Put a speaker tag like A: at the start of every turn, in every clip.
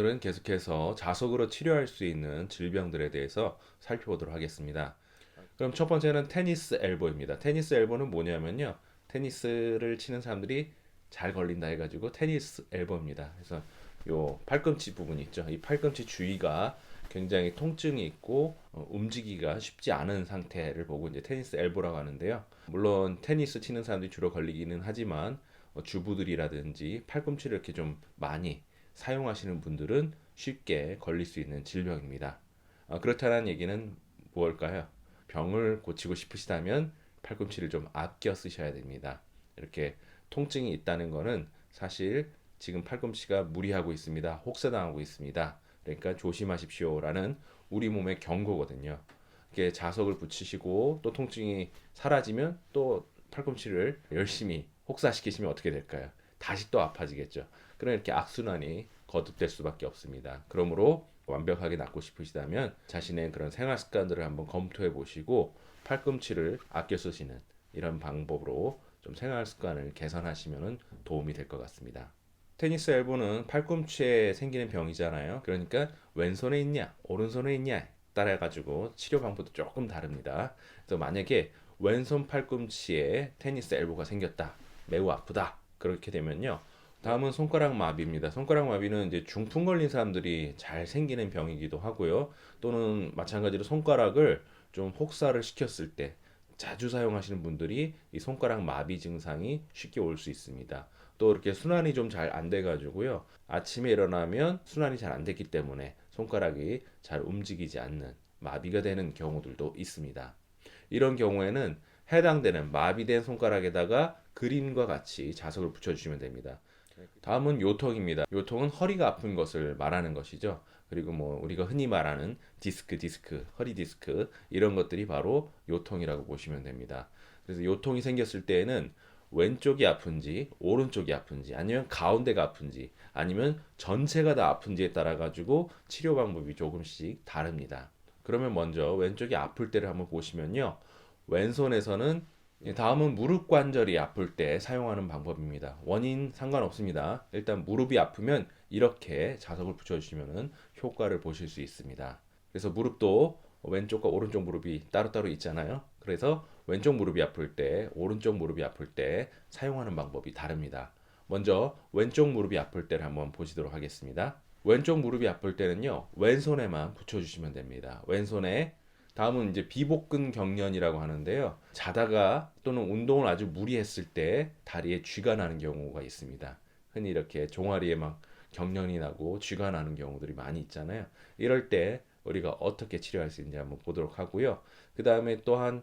A: 오늘은 계속해서 자석으로 치료할 수 있는 질병들에 대해서 살펴보도록 하겠습니다. 그럼 첫 번째는 테니스 엘보입니다. 테니스 엘보는 뭐냐면요. 테니스를 치는 사람들이 잘 걸린다 해가지고 테니스 엘보입니다. 그래서 요 팔꿈치 부분 있죠. 이 팔꿈치 주위가 굉장히 통증이 있고 움직이기가 쉽지 않은 상태를 보고 이제 테니스 엘보라고 하는데요. 물론 테니스 치는 사람들이 주로 걸리기는 하지만 주부들이라든지 팔꿈치를 이렇게 좀 많이 사용하시는 분들은 쉽게 걸릴 수 있는 질병입니다. 그렇다는 얘기는 무엇일까요? 병을 고치고 싶으시다면 팔꿈치를 좀 아껴 쓰셔야 됩니다. 이렇게 통증이 있다는 것은 사실 지금 팔꿈치가 무리하고 있습니다. 혹사당하고 있습니다. 그러니까 조심하십시오라는 우리 몸의 경고거든요. 이렇게 자석을 붙이시고 또 통증이 사라지면 또 팔꿈치를 열심히 혹사시키시면 어떻게 될까요? 다시 또 아파지겠죠. 그럼 이렇게 악순환이 거듭될 수밖에 없습니다. 그러므로 완벽하게 낫고 싶으시다면 자신의 그런 생활 습관들을 한번 검토해 보시고 팔꿈치를 아껴 쓰시는 이런 방법으로 좀 생활 습관을 개선하시면 도움이 될 것 같습니다. 테니스 엘보는 팔꿈치에 생기는 병이잖아요. 그러니까 왼손에 있냐, 오른손에 있냐 따라 가지고 치료 방법도 조금 다릅니다. 그래서 만약에 왼손 팔꿈치에 테니스 엘보가 생겼다, 매우 아프다. 그렇게 되면요. 다음은 손가락 마비입니다. 손가락 마비는 이제 중풍 걸린 사람들이 잘 생기는 병이기도 하고요. 또는 마찬가지로 손가락을 좀 혹사를 시켰을 때 자주 사용하시는 분들이 이 손가락 마비 증상이 쉽게 올 수 있습니다. 또 이렇게 순환이 좀 잘 안 돼가지고요. 아침에 일어나면 순환이 잘 안 됐기 때문에 손가락이 잘 움직이지 않는 마비가 되는 경우들도 있습니다. 이런 경우에는 해당되는 마비된 손가락에다가 그림과 같이 자석을 붙여주시면 됩니다. 다음은 요통입니다. 요통은 허리가 아픈 것을 말하는 것이죠. 그리고 뭐 우리가 흔히 말하는 디스크, 허리 디스크 이런 것들이 바로 요통이라고 보시면 됩니다. 그래서 요통이 생겼을 때에는 왼쪽이 아픈지 오른쪽이 아픈지 아니면 가운데가 아픈지 아니면 전체가 다 아픈지에 따라 가지고 치료 방법이 조금씩 다릅니다. 그러면 먼저 왼쪽이 아플 때를 한번 보시면요. 왼손에서는 다음은 무릎 관절이 아플 때 사용하는 방법입니다. 원인 상관없습니다. 일단 무릎이 아프면 이렇게 자석을 붙여주시면 효과를 보실 수 있습니다. 그래서 무릎도 왼쪽과 오른쪽 무릎이 따로따로 있잖아요. 그래서 왼쪽 무릎이 아플 때, 오른쪽 무릎이 아플 때 사용하는 방법이 다릅니다. 먼저 왼쪽 무릎이 아플 때를 한번 보시도록 하겠습니다. 왼쪽 무릎이 아플 때는요, 왼손에만 붙여주시면 됩니다. 왼손에 다음은 이제 비복근 경련이라고 하는데요. 자다가 또는 운동을 아주 무리했을 때 다리에 쥐가 나는 경우가 있습니다. 흔히 이렇게 종아리에 막 경련이 나고 쥐가 나는 경우들이 많이 있잖아요. 이럴 때 우리가 어떻게 치료할 수 있는지 한번 보도록 하고요. 그 다음에 또한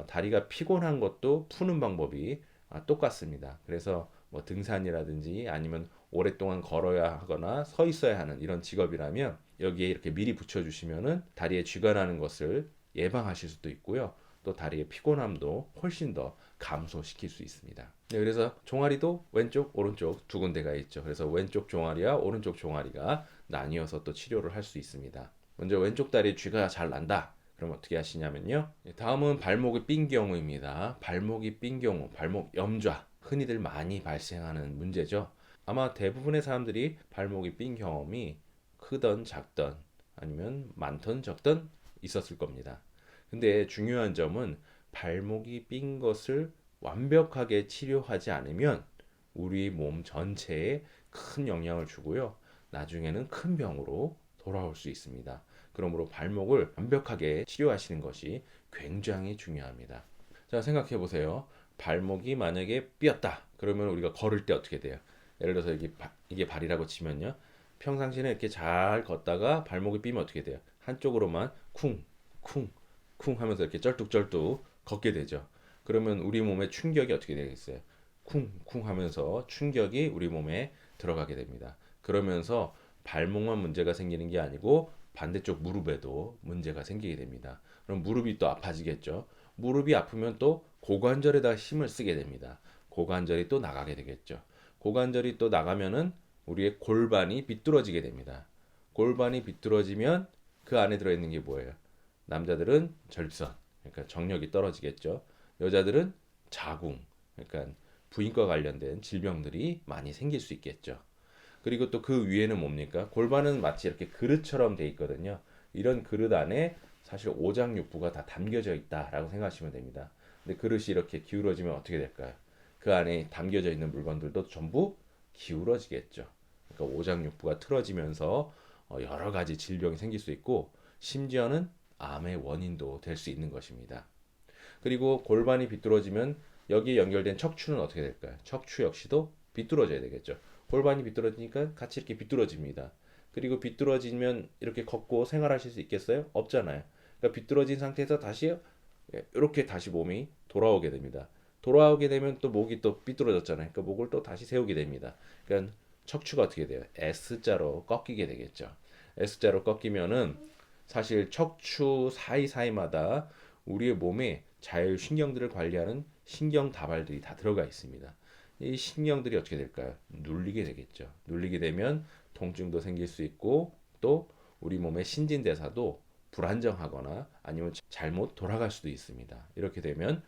A: 다리가 피곤한 것도 푸는 방법이 똑같습니다. 그래서 뭐 등산이라든지 아니면 오랫동안 걸어야 하거나 서 있어야 하는 이런 직업이라면 여기에 이렇게 미리 붙여주시면은 다리에 쥐가 나는 것을 예방하실 수도 있고요. 또 다리의 피곤함도 훨씬 더 감소시킬 수 있습니다. 네, 그래서 종아리도 왼쪽, 오른쪽 두 군데가 있죠. 그래서 왼쪽 종아리와 오른쪽 종아리가 나뉘어서 또 치료를 할 수 있습니다. 먼저 왼쪽 다리에 쥐가 잘 난다. 그럼 어떻게 하시냐면요. 다음은 발목이 삔 경우입니다. 발목이 삔 경우, 발목 염좌. 흔히들 많이 발생하는 문제죠. 아마 대부분의 사람들이 발목이 삔 경험이 크던 작던 아니면 많던 적던 있었을 겁니다. 근데 중요한 점은 발목이 삔 것을 완벽하게 치료하지 않으면 우리 몸 전체에 큰 영향을 주고요. 나중에는 큰 병으로 돌아올 수 있습니다. 그러므로 발목을 완벽하게 치료하시는 것이 굉장히 중요합니다. 자, 생각해 보세요. 발목이 만약에 삐었다. 그러면 우리가 걸을 때 어떻게 돼요? 예를 들어서 이게 발이라고 치면요. 평상시에 이렇게 잘 걷다가 발목이 삐면 어떻게 돼요? 한쪽으로만 쿵, 쿵, 쿵 하면서 이렇게 쩔뚝쩔뚝 걷게 되죠. 그러면 우리 몸에 충격이 어떻게 되겠어요? 쿵, 쿵 하면서 충격이 우리 몸에 들어가게 됩니다. 그러면서 발목만 문제가 생기는 게 아니고 반대쪽 무릎에도 문제가 생기게 됩니다. 그럼 무릎이 또 아파지겠죠. 무릎이 아프면 또 고관절에다 힘을 쓰게 됩니다. 고관절이 또 나가게 되겠죠. 고관절이 또 나가면은 우리의 골반이 비뚤어지게 됩니다. 골반이 비뚤어지면 그 안에 들어있는 게 뭐예요? 남자들은 절선, 그러니까 정력이 떨어지겠죠. 여자들은 자궁, 그러니까 부인과 관련된 질병들이 많이 생길 수 있겠죠. 그리고 또 그 위에는 뭡니까? 골반은 마치 이렇게 그릇처럼 돼 있거든요. 이런 그릇 안에 사실 오장육부가 다 담겨져 있다라고 생각하시면 됩니다. 근데 그릇이 이렇게 기울어지면 어떻게 될까요? 그 안에 담겨져 있는 물건들도 전부 기울어지겠죠. 그러니까 오장육부가 틀어지면서 여러 가지 질병이 생길 수 있고 심지어는 암의 원인도 될 수 있는 것입니다. 그리고 골반이 비뚤어지면 여기에 연결된 척추는 어떻게 될까요? 척추 역시도 비뚤어져야 되겠죠. 골반이 비뚤어지니까 같이 이렇게 비뚤어집니다. 그리고 비뚤어지면 이렇게 걷고 생활하실 수 있겠어요? 없잖아요. 그러니까 비뚤어진 상태에서 다시 이렇게 다시 몸이 돌아오게 됩니다. 돌아오게 되면 또 목이 또 삐뚤어졌잖아요. 그러니까 목을 또 다시 세우게 됩니다. 그러니까 척추가 어떻게 돼요? S자로 꺾이게 되겠죠. S자로 꺾이면은 사실 척추 사이사이마다 우리의 몸에 자율신경들을 관리하는 신경 다발들이 다 들어가 있습니다. 이 신경들이 어떻게 될까요? 눌리게 되겠죠. 눌리게 되면 통증도 생길 수 있고 또 우리 몸의 신진대사도 불안정하거나 아니면 잘못 돌아갈 수도 있습니다. 이렇게 되면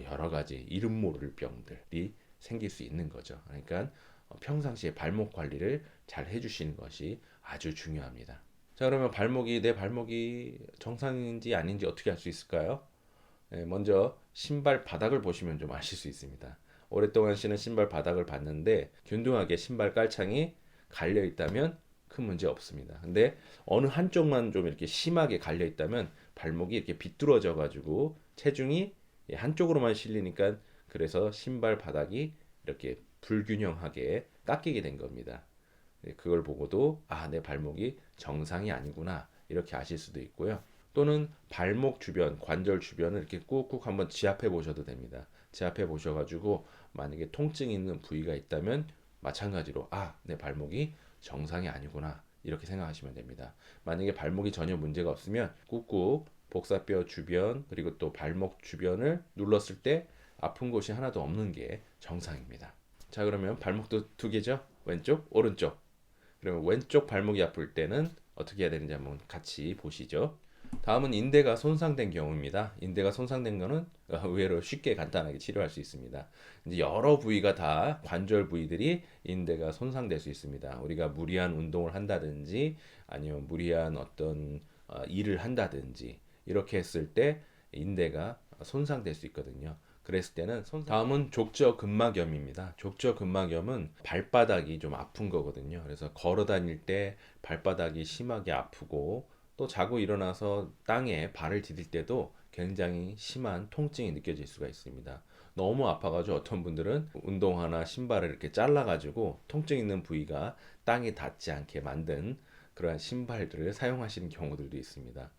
A: 여러 가지 이름 모를 병들이 생길 수 있는 거죠. 그러니까 평상시에 발목 관리를 잘 해주시는 것이 아주 중요합니다. 자, 그러면 내 발목이 정상인지 아닌지 어떻게 알 수 있을까요? 먼저 신발 바닥을 보시면 좀 아실 수 있습니다. 오랫동안 신은 신발 바닥을 봤는데 균등하게 신발 깔창이 갈려 있다면 큰 문제 없습니다. 근데 어느 한쪽만 좀 이렇게 심하게 갈려 있다면 발목이 이렇게 비뚤어져 가지고 체중이 한쪽으로만 실리니까 그래서 신발 바닥이 이렇게 불균형하게 깎이게 된 겁니다. 그걸 보고도 내 발목이 정상이 아니구나 이렇게 아실 수도 있고요. 또는 발목 주변, 관절 주변을 이렇게 꾹꾹 한번 지압해 보셔도 됩니다. 지압해 보셔가지고 만약에 통증이 있는 부위가 있다면 마찬가지로 내 발목이 정상이 아니구나 이렇게 생각하시면 됩니다. 만약에 발목이 전혀 문제가 없으면 꾹꾹 복사뼈 주변 그리고 또 발목 주변을 눌렀을 때 아픈 곳이 하나도 없는 게 정상입니다. 자, 그러면 발목도 두 개죠? 왼쪽, 오른쪽. 그러면 왼쪽 발목이 아플 때는 어떻게 해야 되는지 한번 같이 보시죠. 다음은 인대가 손상된 경우입니다. 인대가 손상된 거는 의외로 쉽게 간단하게 치료할 수 있습니다. 이제 여러 부위가 다 관절 부위들이 인대가 손상될 수 있습니다. 우리가 무리한 운동을 한다든지 아니면 무리한 어떤 일을 한다든지 이렇게 했을 때 인대가 손상될 수 있거든요. 그랬을 때는 다음은 족저근막염입니다. 족저근막염은 발바닥이 좀 아픈 거거든요. 그래서 걸어 다닐 때 발바닥이 심하게 아프고 또 자고 일어나서 땅에 발을 디딜 때도 굉장히 심한 통증이 느껴질 수가 있습니다. 너무 아파가지고 어떤 분들은 운동화나 신발을 이렇게 잘라가지고 통증 있는 부위가 땅에 닿지 않게 만든 그러한 신발들을 사용하시는 경우들도 있습니다.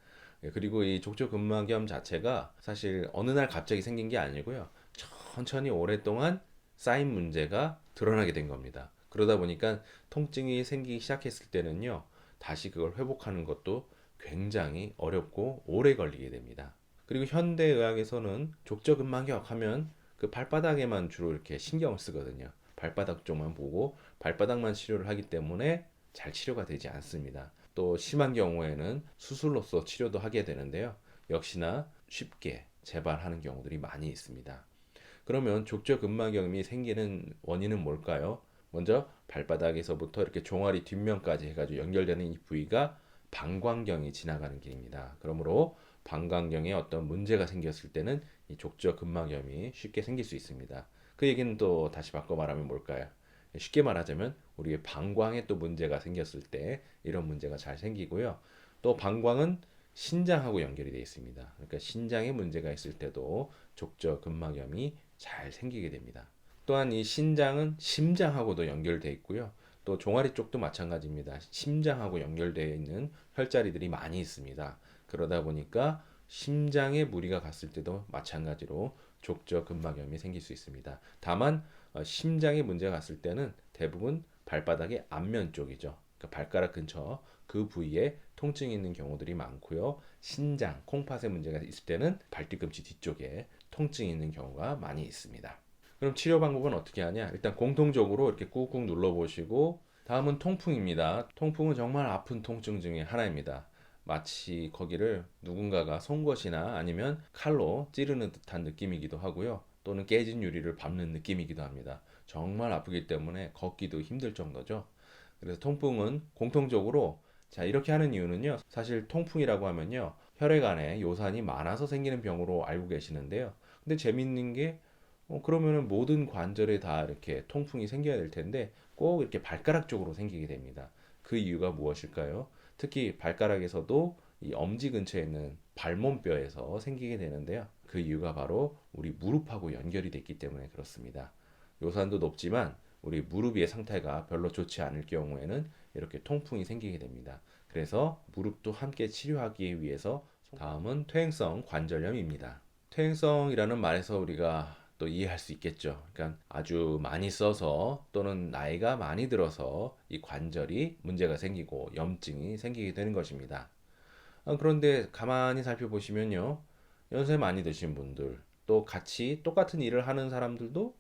A: 그리고 이 족저근막염 자체가 사실 어느 날 갑자기 생긴 게 아니고요. 천천히 오랫동안 쌓인 문제가 드러나게 된 겁니다. 그러다 보니까 통증이 생기기 시작했을 때는요. 다시 그걸 회복하는 것도 굉장히 어렵고 오래 걸리게 됩니다. 그리고 현대의학에서는 족저근막염 하면 그 발바닥에만 주로 이렇게 신경을 쓰거든요. 발바닥 쪽만 보고 발바닥만 치료를 하기 때문에 잘 치료가 되지 않습니다. 또 심한 경우에는 수술로서 치료도 하게 되는데요. 역시나 쉽게 재발하는 경우들이 많이 있습니다. 그러면 족저근막염이 생기는 원인은 뭘까요? 먼저 발바닥에서부터 이렇게 종아리 뒷면까지 해가지고 연결되는 이 부위가 방광경이 지나가는 길입니다. 그러므로 방광경에 어떤 문제가 생겼을 때는 이 족저근막염이 쉽게 생길 수 있습니다. 그 얘기는 또 다시 바꿔 말하면 뭘까요? 쉽게 말하자면 우리의 방광에 또 문제가 생겼을 때 이런 문제가 잘 생기고요. 또 방광은 신장하고 연결이 되어 있습니다. 그러니까 신장에 문제가 있을 때도 족저근막염이 잘 생기게 됩니다. 또한 이 신장은 심장하고도 연결되어 있고요. 또 종아리 쪽도 마찬가지입니다. 심장하고 연결되어 있는 혈자리들이 많이 있습니다. 그러다 보니까 심장에 무리가 갔을 때도 마찬가지로 족저근막염이 생길 수 있습니다. 다만 심장에 문제가 갔을 때는 대부분 발바닥의 앞면 쪽이죠. 그러니까 발가락 근처 그 부위에 통증이 있는 경우들이 많고요. 신장, 콩팥에 문제가 있을 때는 발뒤꿈치 뒤쪽에 통증이 있는 경우가 많이 있습니다. 그럼 치료 방법은 어떻게 하냐? 일단 공통적으로 이렇게 꾹꾹 눌러보시고 다음은 통풍입니다. 통풍은 정말 아픈 통증 중에 하나입니다. 마치 거기를 누군가가 송곳이나 아니면 칼로 찌르는 듯한 느낌이기도 하고요. 또는 깨진 유리를 밟는 느낌이기도 합니다. 정말 아프기 때문에 걷기도 힘들 정도죠. 그래서 통풍은 공통적으로 자 이렇게 하는 이유는요. 사실 통풍이라고 하면요. 혈액 안에 요산이 많아서 생기는 병으로 알고 계시는데요. 근데 재밌는 게 그러면은 모든 관절에 다 이렇게 통풍이 생겨야 될 텐데 꼭 이렇게 발가락 쪽으로 생기게 됩니다. 그 이유가 무엇일까요? 특히 발가락에서도 이 엄지 근처에 있는 발몸뼈에서 생기게 되는데요. 그 이유가 바로 우리 무릎하고 연결이 됐기 때문에 그렇습니다. 요산도 높지만 우리 무릎의 상태가 별로 좋지 않을 경우에는 이렇게 통풍이 생기게 됩니다. 그래서 무릎도 함께 치료하기 위해서 다음은 퇴행성 관절염입니다. 퇴행성이라는 말에서 우리가 또 이해할 수 있겠죠. 그러니까 아주 많이 써서 또는 나이가 많이 들어서 이 관절이 문제가 생기고 염증이 생기게 되는 것입니다. 그런데 가만히 살펴보시면요. 연세 많이 드신 분들, 또 같이 똑같은 일을 하는 사람들도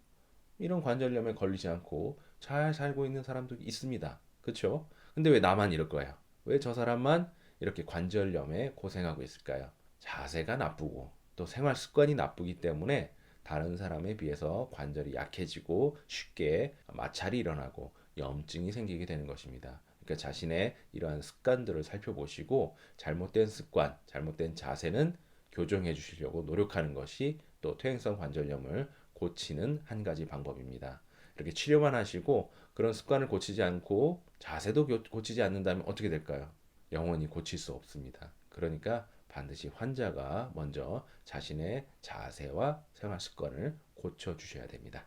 A: 이런 관절염에 걸리지 않고 잘 살고 있는 사람도 있습니다. 그렇죠? 근데 왜 나만 이럴 거예요? 왜 저 사람만 이렇게 관절염에 고생하고 있을까요? 자세가 나쁘고 또 생활 습관이 나쁘기 때문에 다른 사람에 비해서 관절이 약해지고 쉽게 마찰이 일어나고 염증이 생기게 되는 것입니다. 그러니까 자신의 이러한 습관들을 살펴보시고 잘못된 습관, 잘못된 자세는 교정해 주시려고 노력하는 것이 또 퇴행성 관절염을 고치는 한 가지 방법입니다. 이렇게 치료만 하시고 그런 습관을 고치지 않고 자세도 고치지 않는다면 어떻게 될까요? 영원히 고칠 수 없습니다. 그러니까 반드시 환자가 먼저 자신의 자세와 생활 습관을 고쳐 주셔야 됩니다.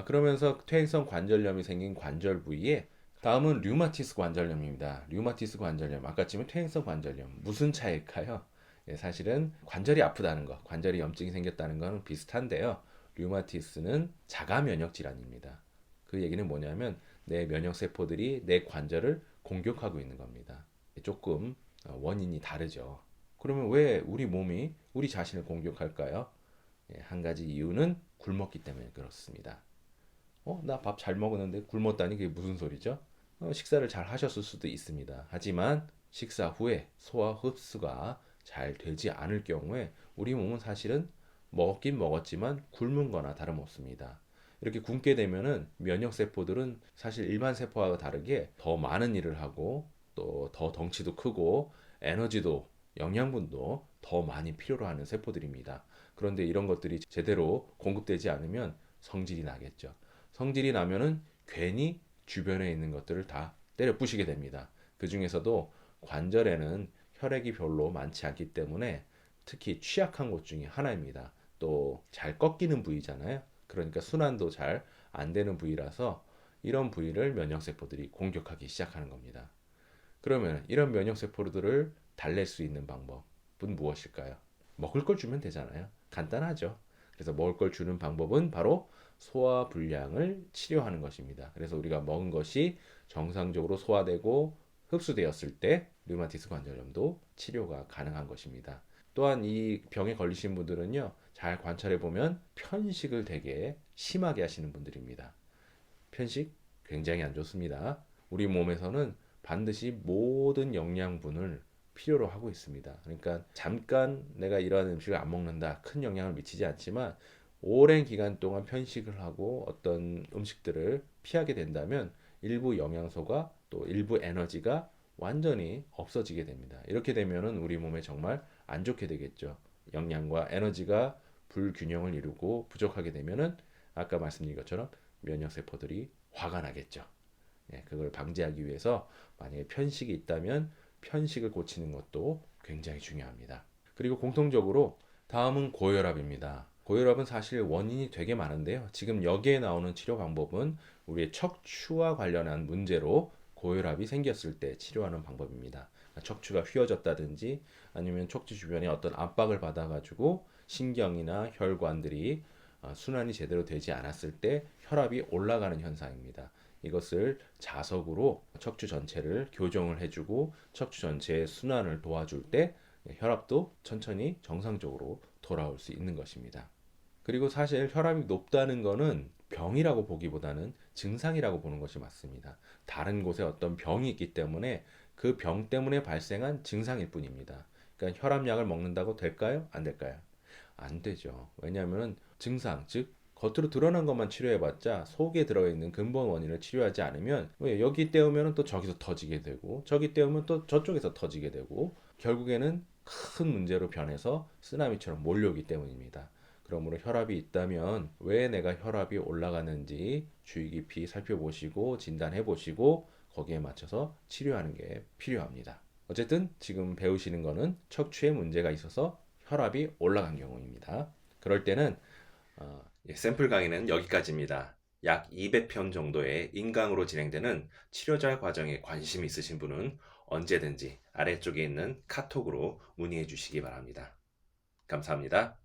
A: 그러면서 퇴행성 관절염이 생긴 관절 부위에 다음은 류마티스 관절염입니다. 류마티스 관절염, 아까쯤은 퇴행성 관절염. 무슨 차이일까요? 예, 사실은 관절이 아프다는 것, 관절이 염증이 생겼다는 것은 비슷한데요. 류마티스는 자가 면역 질환입니다. 그 얘기는 뭐냐면 내 면역 세포들이 내 관절을 공격하고 있는 겁니다. 조금 원인이 다르죠. 그러면 왜 우리 몸이 우리 자신을 공격할까요? 예, 한 가지 이유는 굶었기 때문에 그렇습니다. 나 밥 잘 먹었는데 굶었다니 그게 무슨 소리죠? 식사를 잘 하셨을 수도 있습니다. 하지만 식사 후에 소화 흡수가 잘 되지 않을 경우에 우리 몸은 사실은 먹긴 먹었지만 굶은 거나 다름없습니다. 이렇게 굶게 되면은 면역 세포들은 사실 일반 세포와 다르게 더 많은 일을 하고 또 더 덩치도 크고 에너지도 영양분도 더 많이 필요로 하는 세포들입니다. 그런데 이런 것들이 제대로 공급되지 않으면 성질이 나겠죠. 성질이 나면은 괜히 주변에 있는 것들을 다 때려 부시게 됩니다. 그 중에서도 관절에는 혈액이 별로 많지 않기 때문에 특히 취약한 곳 중에 하나입니다. 또 잘 꺾이는 부위잖아요. 그러니까 순환도 잘 안 되는 부위라서 이런 부위를 면역세포들이 공격하기 시작하는 겁니다. 그러면 이런 면역세포들을 달랠 수 있는 방법은 무엇일까요? 먹을 걸 주면 되잖아요. 간단하죠. 그래서 먹을 걸 주는 방법은 바로 소화 불량을 치료하는 것입니다. 그래서 우리가 먹은 것이 정상적으로 소화되고 흡수되었을 때 류마티스 관절염도 치료가 가능한 것입니다. 또한 이 병에 걸리신 분들은요, 잘 관찰해 보면 편식을 되게 심하게 하시는 분들입니다. 편식 굉장히 안 좋습니다. 우리 몸에서는 반드시 모든 영양분을 필요로 하고 있습니다. 그러니까 잠깐 내가 이러한 음식을 안 먹는다. 큰 영향을 미치지 않지만 오랜 기간 동안 편식을 하고 어떤 음식들을 피하게 된다면 일부 영양소가 또 일부 에너지가 완전히 없어지게 됩니다. 이렇게 되면은 우리 몸에 정말 안 좋게 되겠죠. 영양과 에너지가 불균형을 이루고 부족하게 되면은 아까 말씀드린 것처럼 면역 세포들이 화가 나겠죠. 예, 그걸 방지하기 위해서 만약에 편식이 있다면 편식을 고치는 것도 굉장히 중요합니다. 그리고 공통적으로 다음은 고혈압입니다. 고혈압은 사실 원인이 되게 많은데요. 지금 여기에 나오는 치료 방법은 우리의 척추와 관련한 문제로 고혈압이 생겼을 때 치료하는 방법입니다. 척추가 휘어졌다든지 아니면 척추 주변에 어떤 압박을 받아가지고 신경이나 혈관들이 순환이 제대로 되지 않았을 때 혈압이 올라가는 현상입니다. 이것을 자석으로 척추 전체를 교정을 해주고 척추 전체의 순환을 도와줄 때 혈압도 천천히 정상적으로 돌아올 수 있는 것입니다. 그리고 사실 혈압이 높다는 것은 병이라고 보기보다는 증상이라고 보는 것이 맞습니다. 다른 곳에 어떤 병이 있기 때문에 그 병 때문에 발생한 증상일 뿐입니다. 그러니까 혈압약을 먹는다고 될까요? 안 될까요? 안 되죠. 왜냐하면 증상, 즉 겉으로 드러난 것만 치료해봤자 속에 들어있는 근본 원인을 치료하지 않으면 왜 여기 때우면 또 저기서 터지게 되고 저기 때우면 또 저쪽에서 터지게 되고 결국에는 큰 문제로 변해서 쓰나미처럼 몰려오기 때문입니다. 그러므로 혈압이 있다면 왜 내가 혈압이 올라가는지 주의 깊이 살펴보시고 진단해 보시고 거기에 맞춰서 치료하는 게 필요합니다. 어쨌든 지금 배우시는 거는 척추에 문제가 있어서 혈압이 올라간 경우입니다. 그럴 때는 샘플 강의는 여기까지입니다. 약 200편 정도의 인강으로 진행되는 치료자 과정에 관심 있으신 분은 언제든지 아래쪽에 있는 카톡으로 문의해 주시기 바랍니다. 감사합니다.